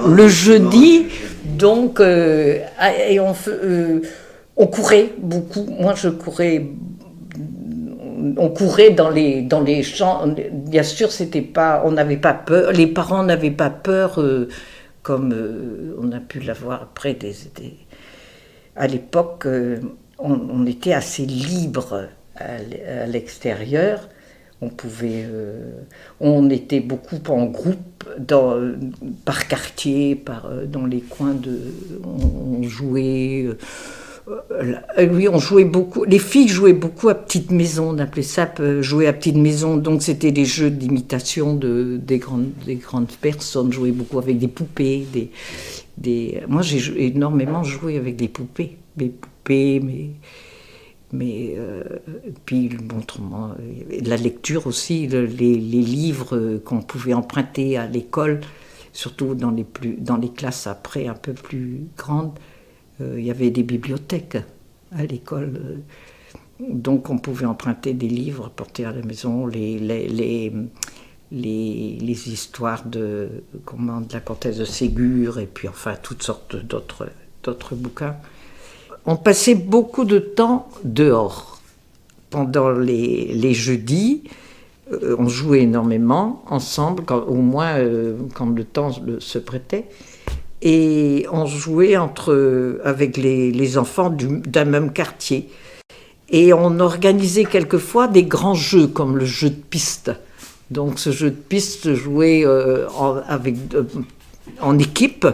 le jeudi, donc, et on courait beaucoup. Moi, je courais. On courait dans les champs. Bien sûr, c'était pas. On n'avait pas peur. Les parents n'avaient pas peur, comme on a pu l'avoir après. À l'époque, on était assez libre à l'extérieur. On était beaucoup en groupe, par quartier, dans les coins on jouait. Oui, on jouait beaucoup. Les filles jouaient beaucoup à petite maison, on appelait ça jouer à petite maison. Donc c'était des jeux d'imitation des grandes personnes. Jouaient beaucoup avec des poupées. Moi, j'ai énormément joué avec des poupées. Mes poupées, puis autrement, de la lecture aussi, les livres qu'on pouvait emprunter à l'école, surtout dans les classes après un peu plus grandes. Il y avait des bibliothèques à l'école, donc on pouvait emprunter des livres, porter à la maison les histoires de la comtesse de Ségur, et puis enfin toutes sortes d'autres bouquins. On passait beaucoup de temps dehors. Pendant les jeudis, on jouait énormément ensemble, au moins quand le temps se prêtait. Et on jouait avec les enfants d'un même quartier. Et on organisait quelquefois des grands jeux, comme le jeu de piste. Donc ce jeu de piste joué en équipe.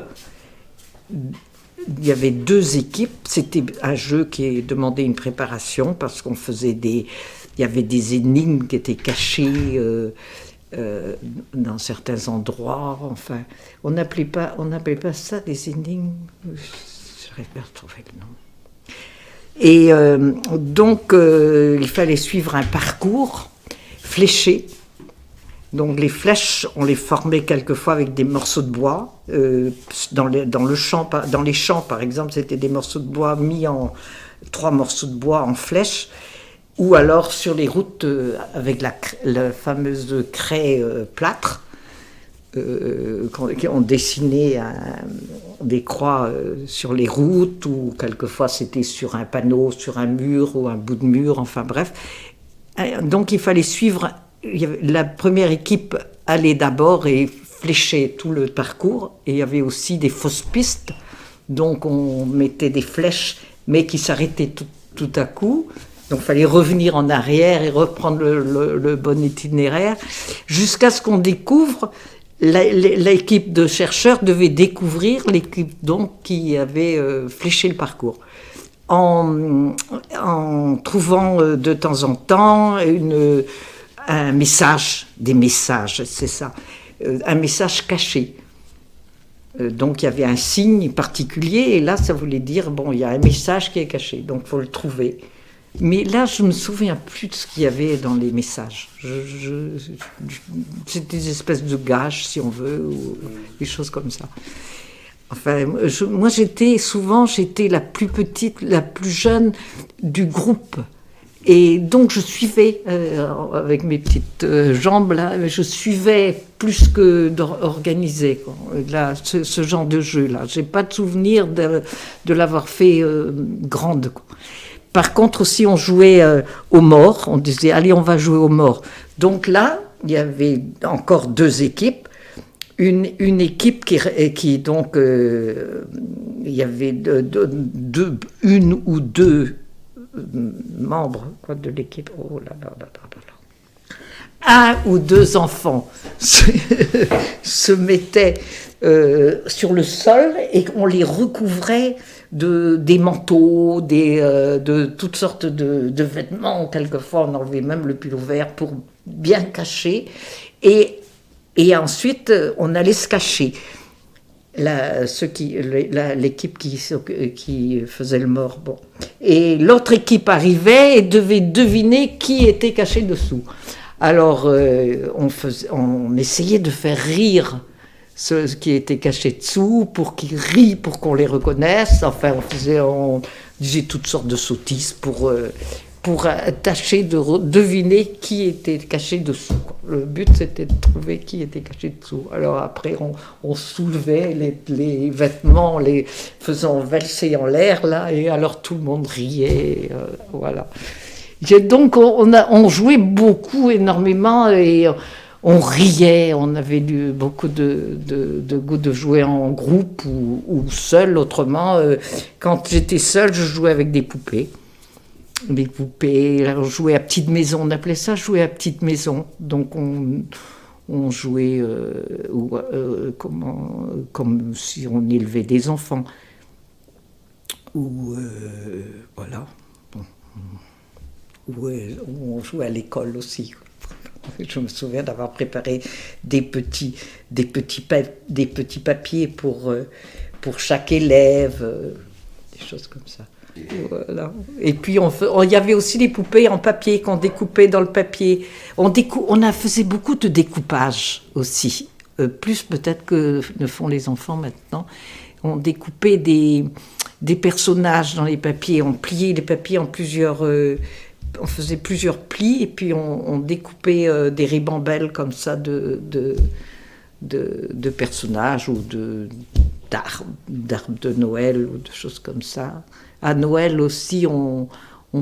Il y avait 2 équipes. C'était un jeu qui demandait une préparation parce qu'on faisait il y avait des énigmes qui étaient cachées dans certains endroits. Enfin, on n'appelait pas ça des énigmes. J'arrive pas à retrouver le nom. Et donc, il fallait suivre un parcours fléché. Donc les flèches, on les formait quelquefois avec des morceaux de bois. Dans les champs, par exemple, c'était des morceaux de bois mis 3 morceaux de bois en flèche. Ou alors sur les routes avec la fameuse craie plâtre, on dessinait des croix sur les routes, ou quelquefois c'était sur un panneau, sur un mur ou un bout de mur, enfin bref. Donc il fallait suivre. La première équipe allait d'abord et fléchait tout le parcours, et il y avait aussi des fausses pistes, donc on mettait des flèches mais qui s'arrêtaient tout à coup. Donc il fallait revenir en arrière et reprendre le bon itinéraire, jusqu'à ce qu'on découvre, l'équipe de chercheurs devait découvrir l'équipe donc qui avait fléché le parcours. En trouvant de temps en temps des messages, c'est ça, un message caché. Donc il y avait un signe particulier, et là ça voulait dire, il y a un message qui est caché, donc il faut le trouver. Mais là, je ne me souviens plus de ce qu'il y avait dans les messages. C'était des espèces de gages, si on veut, ou des choses comme ça. Enfin, moi, j'étais la plus petite, la plus jeune du groupe. Et donc, je suivais, avec mes petites jambes, là, je suivais plus que d'organiser, là, ce genre de jeu-là. Je n'ai pas de souvenir de l'avoir fait grande, quoi. Par contre, aussi, on jouait aux morts. On disait, allez, on va jouer aux morts. Donc là, il y avait encore 2 équipes. Une équipe qui donc, il y avait une ou deux membres de l'équipe. Oh là là là là là. 1 ou 2 enfants se mettaient sur le sol, et on les recouvrait des manteaux, de toutes sortes de vêtements. Quelquefois, on enlevait même le pull vert pour bien cacher. Et ensuite, on allait se cacher. L'équipe qui faisait le mort. Bon. Et l'autre équipe arrivait et devait deviner qui était caché dessous. Alors, on essayait de faire rire ceux qui étaient cachés dessous, pour qu'ils rient, pour qu'on les reconnaisse. Enfin, on disait toutes sortes de sottises pour pour tâcher de deviner qui était caché dessous, quoi. Le but, c'était de trouver qui était caché dessous. Alors après, on soulevait les vêtements, les faisant valser en l'air, là, et alors tout le monde riait, voilà. Donc on jouait beaucoup, énormément, et on riait, on avait beaucoup de goût de jouer en groupe ou seul. Autrement, quand j'étais seule, je jouais avec des poupées. Des poupées, on jouait à petite maison, on appelait ça jouer à petite maison. Donc on jouait comme si on élevait des enfants. Ou voilà. On jouait à l'école aussi. Je me souviens d'avoir préparé des petits papiers pour chaque élève, des choses comme ça. Voilà. Et puis il y avait aussi des poupées en papier qu'on découpait dans le papier. On faisait beaucoup de découpage aussi, plus peut-être que ne font les enfants maintenant. On découpait des personnages dans les papiers, on pliait les papiers en plusieurs... on faisait plusieurs plis et puis on découpait des ribambelles comme ça de personnages ou d'arbres de Noël ou de choses comme ça. À Noël aussi, on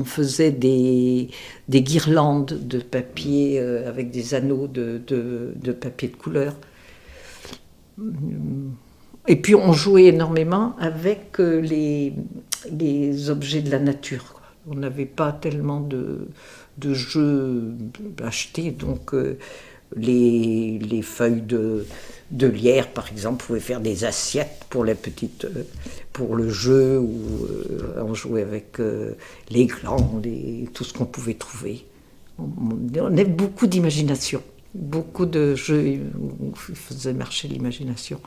faisait des guirlandes de papier avec des anneaux de papier de couleur. Et puis on jouait énormément avec les objets de la nature, quoi. On n'avait pas tellement de jeux achetés, donc les feuilles de lierre, par exemple, pouvaient faire des assiettes pour pour le jeu, ou on jouait avec les glands, tout ce qu'on pouvait trouver. On avait beaucoup d'imagination, beaucoup de jeux où on faisait marcher l'imagination.